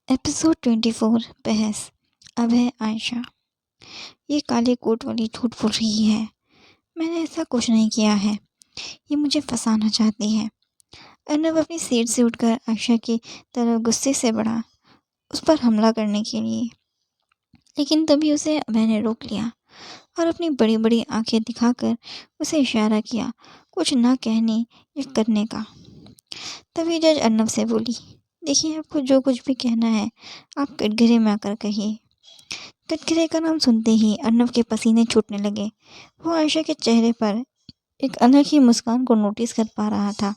Episode 24 बहस। अब है आयशा। ये काले कोट वाली झूठ बोल रही है। मैंने ऐसा कुछ नहीं किया है। ये मुझे फंसाना चाहती है। अर्नब अपनी सीट से उठकर आयशा की तरफ गुस्से से बढ़ा, उस पर हमला करने के लिए। लेकिन तभी उसे अभय ने रोक लिया और अपनी बड़ी बड़ी आंखें दिखाकर उसे इशारा किया कुछ ना कहने या करने का। तभी जज अर्नब से बोली, देखिए, आपको जो कुछ भी कहना है आप कटघरे में आकर कहिए। कटघरे का नाम सुनते ही अर्नब के पसीने छूटने लगे। वो आयशा के चेहरे पर एक अलग ही मुस्कान को नोटिस कर पा रहा था।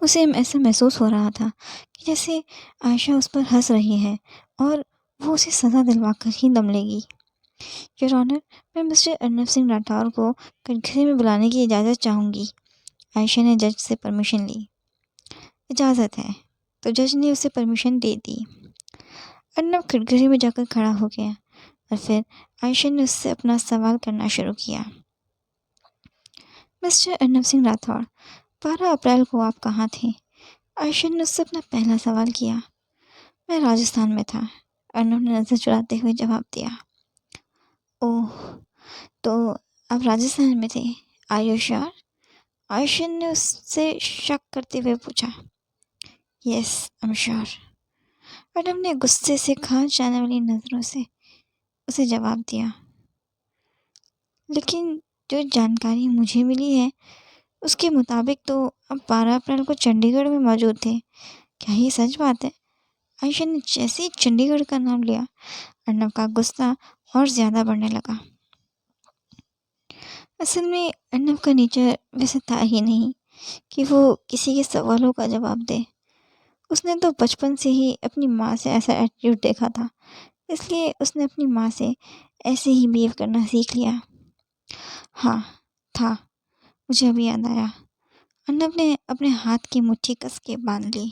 उसे ऐसा महसूस हो रहा था कि जैसे आयशा उस पर हंस रही है और वो उसे सज़ा दिलवा कर ही दम लेगी। योर ऑनर, मैं मिस्टर अर्नब सिंह राठौर को कटघरे में बुलाने की इजाज़त चाहूँगी। आयशा ने जज से परमिशन ली। इजाज़त है। तो जज ने उसे परमिशन दे दी। अर्नब कटघरे में जाकर खड़ा हो गया और फिर आयशा ने उससे अपना सवाल करना शुरू किया। मिस्टर अर्नब सिंह राठौर, 12 अप्रैल को आप कहाँ थे? आयशा ने उससे अपना पहला सवाल किया। मैं राजस्थान में था, अर्नब ने नज़र चुराते हुए जवाब दिया। ओह, तो आप राजस्थान में थे? Are you sure? आयशा ने उससे शक करते हुए पूछा। Yes, I am sure. Arnab ने गुस्से से खाज जाने वाली नज़रों से उसे जवाब दिया। लेकिन जो जानकारी मुझे मिली है उसके मुताबिक तो आप 12 अप्रैल को चंडीगढ़ में मौजूद थे। क्या ये सच बात है? आयशा ने जैसे ही चंडीगढ़ का नाम लिया, अर्नब का गुस्सा और ज़्यादा बढ़ने लगा। असल में अर्नब का नेचर वैसे था ही नहीं कि वो किसी के सवालों का जवाब दे। उसने तो बचपन से ही अपनी माँ से ऐसा एटीट्यूड देखा था, इसलिए उसने अपनी माँ से ऐसे ही बिहेव करना सीख लिया। हाँ, था। मुझे अभी याद आया। अर्नब ने अपने हाथ की मुट्ठी कस के बांध ली।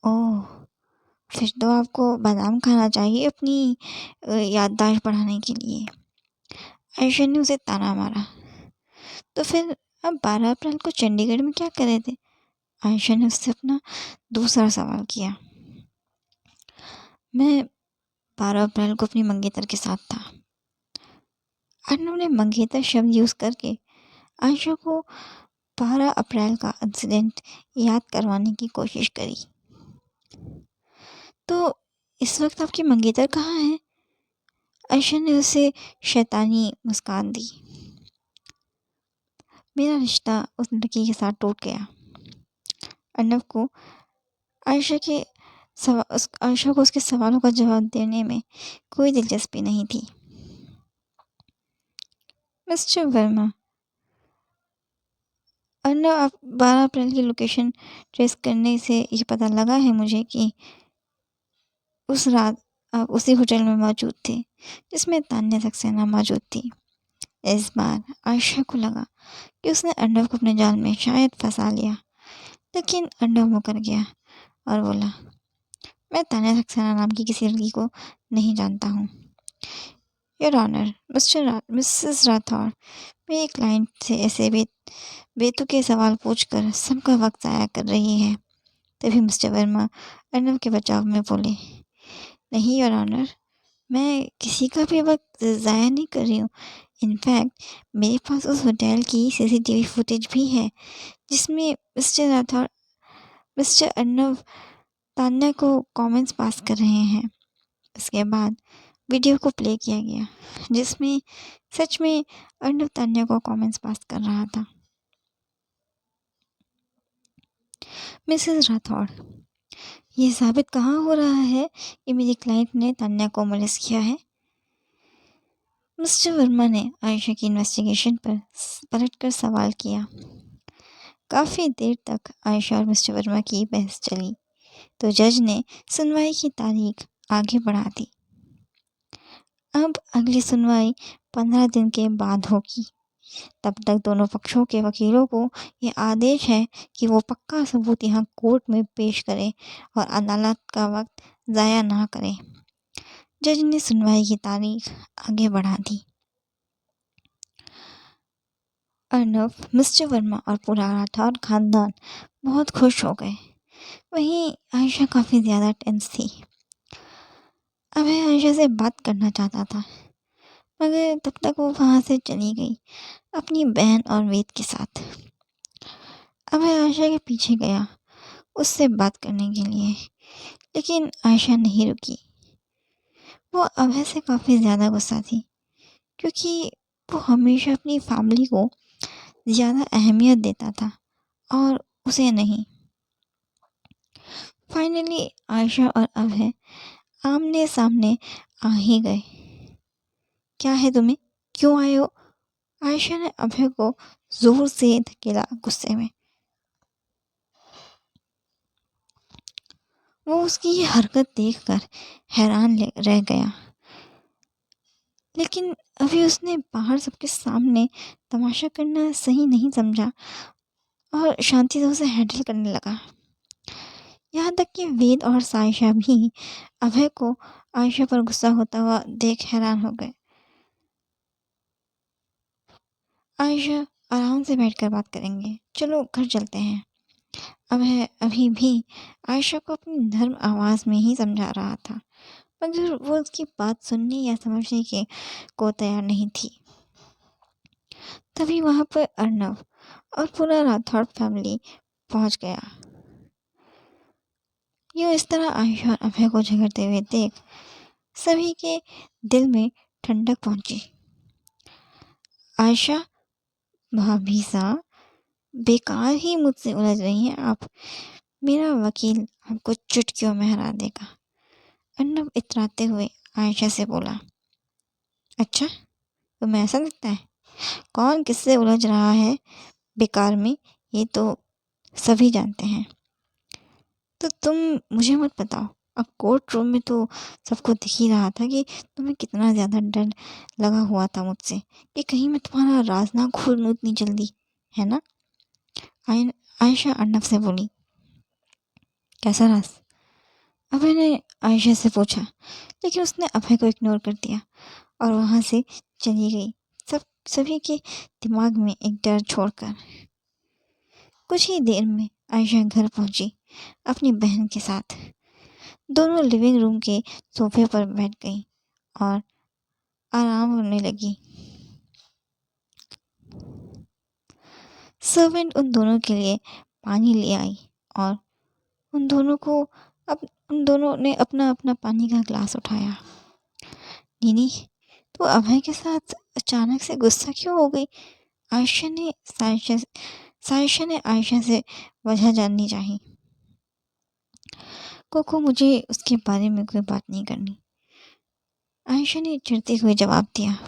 ओह, फिर तो आपको बादाम खाना चाहिए अपनी याददाश्त बढ़ाने के लिए। आयशा ने उसे ताना मारा। तो फिर आप 12 अप्रैल को चंडीगढ़ में क्या कर रहे थे? आयशा ने उससे अपना दूसरा सवाल किया। मैं 12 अप्रैल को अपनी मंगेतर के साथ था। अर्नब ने मंगेतर शब्द यूज़ करके आयशा को 12 अप्रैल का इंसिडेंट याद करवाने की कोशिश करी। तो इस वक्त आपकी मंगेतर कहाँ है? आयशा ने उसे शैतानी मुस्कान दी। मेरा रिश्ता उस लड़की के साथ टूट गया। अर्नब को आयशा को उसके सवालों का जवाब देने में कोई दिलचस्पी नहीं थी। मिस्टर वर्मा, अर्नब, आप 12 अप्रैल की लोकेशन ट्रेस करने से ये पता लगा है मुझे कि उस रात आप उसी होटल में मौजूद थे जिसमें तान्या सक्सेना मौजूद थी। इस बार आयशा को लगा कि उसने अर्नब को अपने जाल में शायद फंसा लिया, लेकिन अर्नब मुकर गया और बोला, मैं तान्या सक्सेना नाम की किसी लड़की को नहीं जानता हूँ। योर ऑनर, मिसेस राठौर, मेरी क्लाइंट से ऐसे बेतुके सवाल पूछकर सबका वक्त ज़ाया कर रही है। तभी मिस्टर वर्मा अर्नब के बचाव में बोले, नहीं योर ऑनर, मैं किसी का भी वक्त ज़ाया नहीं कर रही हूँ। इनफैक्ट मेरे पास उस होटल की सीसीटीवी फुटेज भी है जिसमें मिस्टर राठौर, मिस्टर अर्नब तान्या को कमेंट्स पास कर रहे हैं। इसके बाद वीडियो को प्ले किया गया जिसमें सच में अर्नब तान्या को कमेंट्स पास कर रहा था। मिसेस राठौर, ये साबित कहाँ हो रहा है कि मेरी क्लाइंट ने तान्या को मोलेस्ट किया है? मिस्टर वर्मा ने आयशा की इन्वेस्टिगेशन पर पलटकर सवाल किया। काफ़ी देर तक आयशा और मिस्टर वर्मा की बहस चली, तो जज ने सुनवाई की तारीख आगे बढ़ा दी। अब अगली सुनवाई 15 दिन के बाद होगी। तब तक दोनों पक्षों के वकीलों को ये आदेश है कि वो पक्का सबूत यहाँ कोर्ट में पेश करें और अदालत का वक्त ज़ाया ना करें। जज ने सुनवाई की तारीख आगे बढ़ा दी। अर्नब, मिस्टर वर्मा और पूरा राठौर खानदान बहुत खुश हो गए। वहीं आयशा काफ़ी ज़्यादा टेंस थी। अभय आयशा से बात करना चाहता था, मगर तब तक वो वहाँ से चली गई अपनी बहन और वेद के साथ। अभय आयशा के पीछे गया उससे बात करने के लिए, लेकिन आयशा नहीं रुकी। वो अभय से काफ़ी ज़्यादा गुस्सा थी, क्योंकि वो हमेशा अपनी फैमिली को ज़्यादा अहमियत देता था और उसे नहीं। फाइनली आयशा और अभय आमने सामने आ ही गए। क्या है तुम्हें, क्यों आए हो? आयशा ने अभय को जोर से धकेला गुस्से में। वो उसकी ये हरकत देखकर हैरान रह गया, लेकिन अभी उसने बाहर सबके सामने तमाशा करना सही नहीं समझा और शांति से उसे हैंडल करने लगा। यहाँ तक कि वेद और सायशा भी अभय को आयशा पर गुस्सा होता हुआ देख हैरान हो गए। आयशा, आराम से बैठकर बात करेंगे, चलो घर चलते हैं। अभय अभी भी आयशा को अपनी नर्म आवाज़ में ही समझा रहा था, मगर वो उसकी बात सुनने या समझने के को तैयार नहीं थी। तभी वहाँ पर अर्नव और पूरा राठौड़ फैमिली पहुँच गया। यूँ इस तरह आयशा और अभय को झगड़ते हुए देख सभी के दिल में ठंडक पहुंची। आयशा, भाभी साहब, बेकार ही मुझसे उलझ रही हैं आप। मेरा वकील आपको चुटकियों में हरा देगा। अर्नव इतराते हुए आयशा से बोला। अच्छा, तुम्हें ऐसा लगता है? कौन किससे उलझ रहा है बेकार में, ये तो सभी जानते हैं। तो तुम मुझे मत बताओ। अब कोर्ट रूम में तो सबको दिख ही रहा था कि तुम्हें कितना ज़्यादा डर लगा हुआ था मुझसे, कि कहीं मैं तुम्हारा राज ना खोल लूँ इतनी जल्दी, है ना? आयशा अर्नव से बोली। कैसा राज? अभय ने आयशा से पूछा, लेकिन उसने अभय को इग्नोर कर दिया और वहाँ से चली गई, सभी के दिमाग में एक डर छोड़कर। कुछ ही देर में आयशा घर पहुंची अपनी बहन के साथ। दोनों लिविंग रूम के सोफे पर बैठ गई और आराम करने लगी। सर्वेंट उन दोनों के लिए पानी ले आई और उन दोनों ने अपना अपना पानी का ग्लास उठाया। नीनी, तो अभय के साथ अचानक से गुस्सा क्यों हो गई? सायशा ने आयशा से वजह जाननी चाहिए। कोको, मुझे उसके बारे में कोई बात नहीं करनी, आयशा ने चिढ़ते हुए जवाब दिया।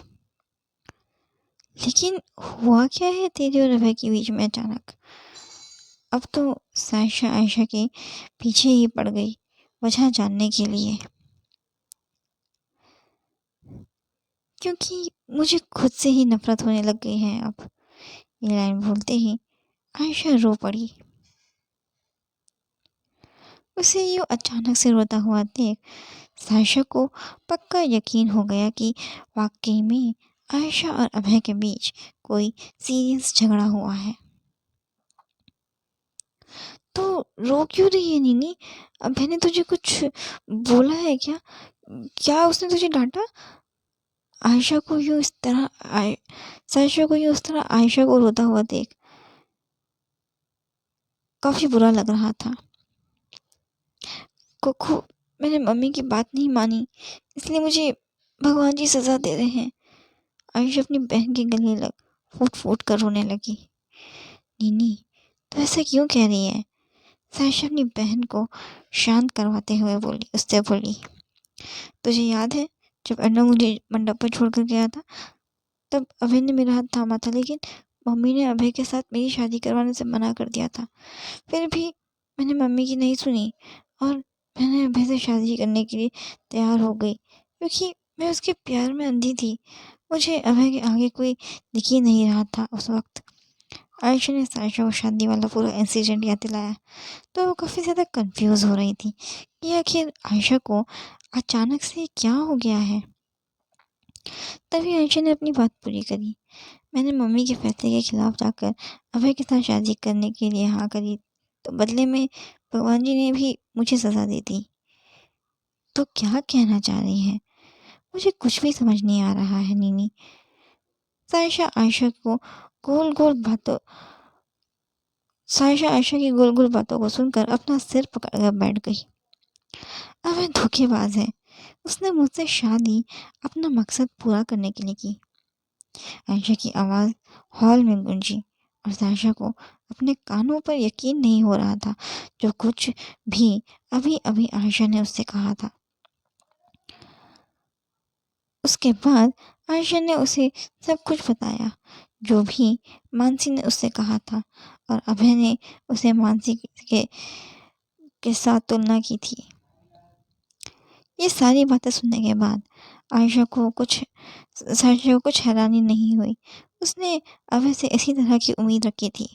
लेकिन हुआ क्या है तेरे और अभय के बीच में अचानक? अब तो सायशा आयशा के पीछे ही पड़ गई वजह जानने के लिए, क्योंकि मुझे खुद से ही नफरत होने लग गई है अब। ये लाइन बोलते ही आयशा रो पड़ी। उसे यूँ अचानक से रोता हुआ देख सायशा को पक्का यकीन हो गया कि वाकई में आयशा और अभय के बीच कोई सीरियस झगड़ा हुआ है। तो रो क्यों रही है नीनी? अभय ने तुझे कुछ बोला है क्या? क्या उसने तुझे डांटा? आयशा को यूँ इस तरह सायशा को यूँ उस तरह आयशा को रोता हुआ देख काफ़ी बुरा लग रहा था। कोको, मैंने मम्मी की बात नहीं मानी, इसलिए मुझे भगवान जी सज़ा दे रहे हैं। आयशा अपनी बहन के गले लग फूट फूट कर रोने लगी। नीनी, तो ऐसा क्यों कह रही है? सायशा अपनी बहन को शांत करवाते हुए उससे बोली। तुझे याद है जब अर्नव मुझे मंडप पर छोड़कर गया था, तब अभय ने मेरा हाथ थामा था, लेकिन मम्मी ने अभय के साथ मेरी शादी करवाने से मना कर दिया था। फिर भी मैंने मम्मी की नहीं सुनी और मैंने अभय से शादी करने के लिए तैयार हो गई, क्योंकि मैं उसके प्यार में अंधी थी। मुझे अभय के आगे कोई दिख ही नहीं रहा था उस वक्त। आयशा ने सायशा को शादी वाला पूरा इंसिडेंट याद दिलाया, तो वो काफ़ी ज़्यादा कंफ्यूज हो रही थी कि आखिर आयशा को अचानक से क्या हो गया है। तभी आयशा ने अपनी बात पूरी करी। मैंने मम्मी के फैसले के खिलाफ जाकर अभय के साथ शादी करने के लिए हाँ करी तो बदले में भगवान जी ने भी मुझे सज़ा दे दी। तो क्या कहना चाह रही हैं? मुझे कुछ भी समझ नहीं आ रहा है नीनी। सायशा आयशा को गोल गोल बातों सायशा आयशा की गोल गोल बातों को सुनकर अपना सिर पकड़कर बैठ गई। अब वह धोखेबाज है। उसने मुझसे शादी अपना मकसद पूरा करने के लिए की। आयशा की आवाज़ हॉल में गूंजी और सायशा को अपने कानों पर यकीन नहीं हो रहा था जो कुछ भी अभी अभी आयशा ने उससे कहा था। उसके बाद आयशा ने उसे सब कुछ बताया जो भी मानसी ने उससे कहा था और अभय ने उसे मानसी के साथ तुलना की थी। ये सारी बातें सुनने के बाद आयशा को कुछ हैरानी नहीं हुई। उसने अभय से इसी तरह की उम्मीद रखी थी।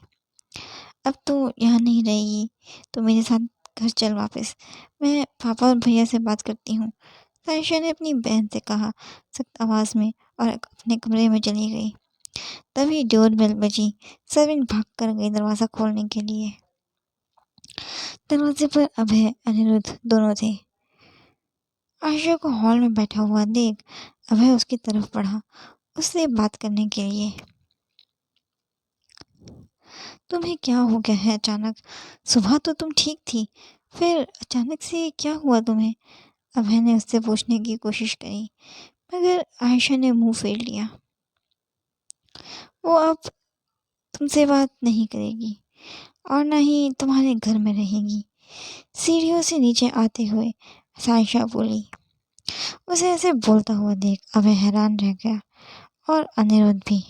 अब तो यहाँ नहीं रहेगी तो मेरे साथ घर चल वापस। मैं पापा और भैया से बात करती हूँ। आयशा ने अपनी बहन से कहा सख्त आवाज़ में और अपने कमरे में चली गई। तभी डोर बेल बजी। सर्विंग भाग कर गई दरवाज़ा खोलने के लिए। दरवाजे पर अभय अनिरुद्ध दोनों थे। आयशा को हॉल में बैठा हुआ देख अभय उसकी तरफ बढ़ा उससे बात करने के लिए। तुम्हें क्या हो गया है अचानक? सुबह तो तुम ठीक थी, फिर अचानक से क्या हुआ तुम्हें? अभय ने उससे पूछने की कोशिश करी मगर आयशा ने मुंह फेर लिया। वो अब तुमसे बात नहीं करेगी और न ही तुम्हारे घर में रहेगी। सीढ़ियों से नीचे आते हुए सायशा बोली। उसे ऐसे बोलता हुआ देख अभय हैरान रह गया और अनिरुद्ध भी।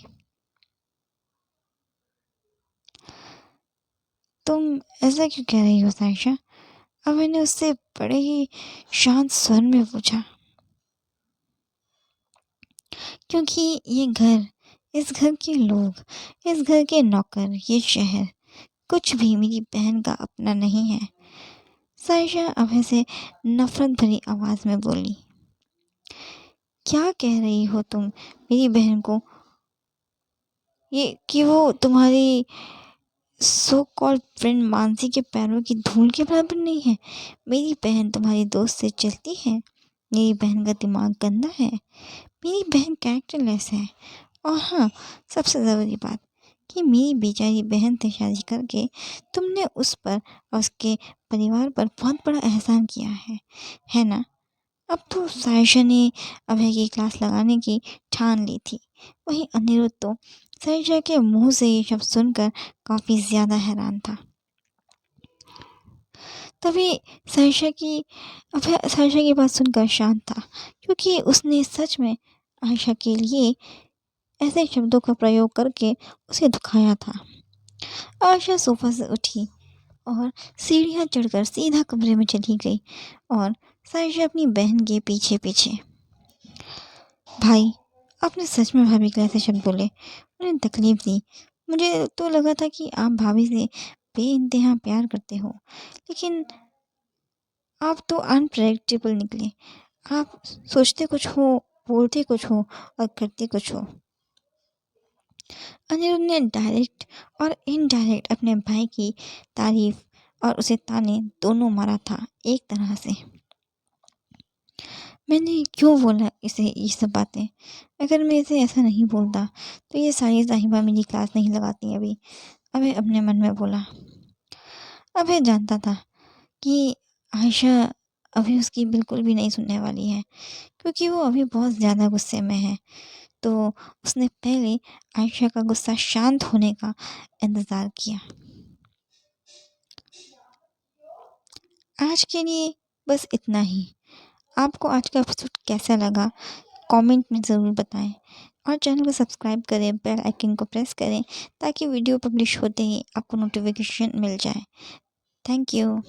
तुम ऐसा क्यों कह रही हो सायशा? अभय ने उससे बड़े ही शांत स्वर में पूछा। क्योंकि ये घर, इस घर के लोग, इस घर के नौकर, ये शहर कुछ भी मेरी बहन का अपना नहीं है। सायशा अभय से नफरत भरी आवाज़ में बोली। क्या कह रही हो तुम मेरी बहन को? ये कि वो तुम्हारी सो कॉल्ड फ्रेंड मानसी के पैरों की धूल के बराबर नहीं है। मेरी बहन तुम्हारी दोस्त से चलती है। मेरी बहन का दिमाग गंदा है। मेरी बहन कैरेक्टरलेस है। और हाँ, सबसे ज़रूरी बात कि मेरी बेचारी बहन से शादी करके तुमने उस पर और उसके परिवार पर बहुत बड़ा एहसान किया है ना? अब तो सायशा ने अभय की क्लास लगाने की ठान ली थी। वहीं अनिरुद्ध तो सायशा के मुंह से ये शब्द सुनकर काफ़ी ज़्यादा हैरान था। तभी सायशा की बात सुनकर शांत था क्योंकि उसने सच में आयशा के लिए ऐसे शब्दों का प्रयोग करके उसे दुखाया था। आयशा सोफा से उठी और सीढ़ियाँ चढ़कर सीधा कमरे में चली गई और सायशा अपनी बहन के पीछे पीछे। भाई, आपने सच में भाभी को ऐसे शब्द बोले, उन्हें तकलीफ दी। मुझे तो लगा था कि आप भाभी से बेइंतहा प्यार करते हो, लेकिन आप तो अनप्रेडिक्टेबल निकले। आप सोचते कुछ हो, बोलते कुछ हो और करते कुछ हो। अनिरुद्ध ने डायरेक्ट और इनडायरेक्ट अपने भाई की तारीफ और उसे ताने दोनों मारा था एक तरह से। मैंने क्यों बोला इसे ये सब बातें? अगर मैं इसे ऐसा नहीं बोलता तो ये सारी साहिबा मेरी क्लास नहीं लगाती अभी। अभय अपने मन में बोला। अभय जानता था कि आयशा अभी उसकी बिल्कुल भी नहीं सुनने वाली है क्योंकि वो अभी बहुत ज़्यादा गुस्से में है। तो उसने पहले आयशा का गुस्सा शांत होने का इंतज़ार किया। आज के लिए बस इतना ही। आपको आज का एपिसोड कैसा लगा कमेंट में ज़रूर बताएं और चैनल को सब्सक्राइब करें, बेल आइकन को प्रेस करें ताकि वीडियो पब्लिश होते ही आपको नोटिफिकेशन मिल जाए। Thank you.